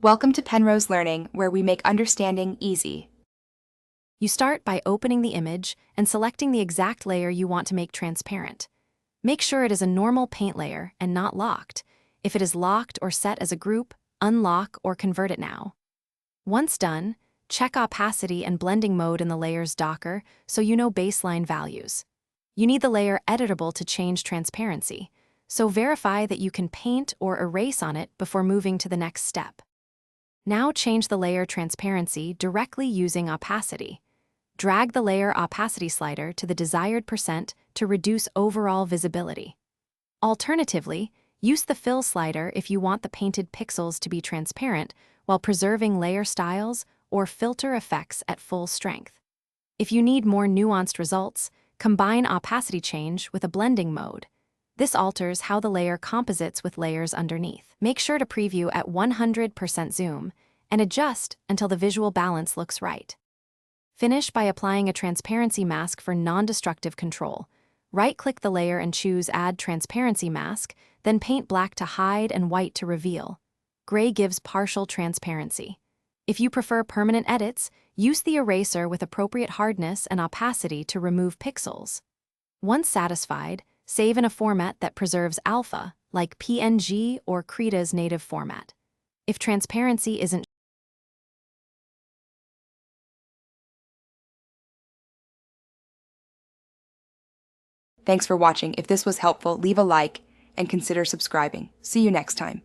Welcome to Penrose Learning, where we make understanding easy. You start by opening the image and selecting the exact layer you want to make transparent. Make sure it is a normal paint layer and not locked. If it is locked or set as a group, unlock or convert it now. Once done, check opacity and blending mode in the layer's docker so you know baseline values. You need the layer editable to change transparency, so verify that you can paint or erase on it before moving to the next step. Now change the layer transparency directly using opacity. Drag the layer opacity slider to the desired % to reduce overall visibility. Alternatively, use the fill slider if you want the painted pixels to be transparent while preserving layer styles or filter effects at full strength. If you need more nuanced results, combine opacity change with a blending mode. This alters how the layer composites with layers underneath. Make sure to preview at 100% zoom and adjust until the visual balance looks right. Finish by applying a transparency mask for non-destructive control. Right-click the layer and choose Add Transparency Mask, then paint black to hide and white to reveal. Gray gives partial transparency. If you prefer permanent edits, use the eraser with appropriate hardness and opacity to remove pixels. Once satisfied, save in a format that preserves alpha, like PNG or Krita's native format. If transparency isn't Thanks for watching. If this was helpful, leave a like and consider subscribing. See you next time.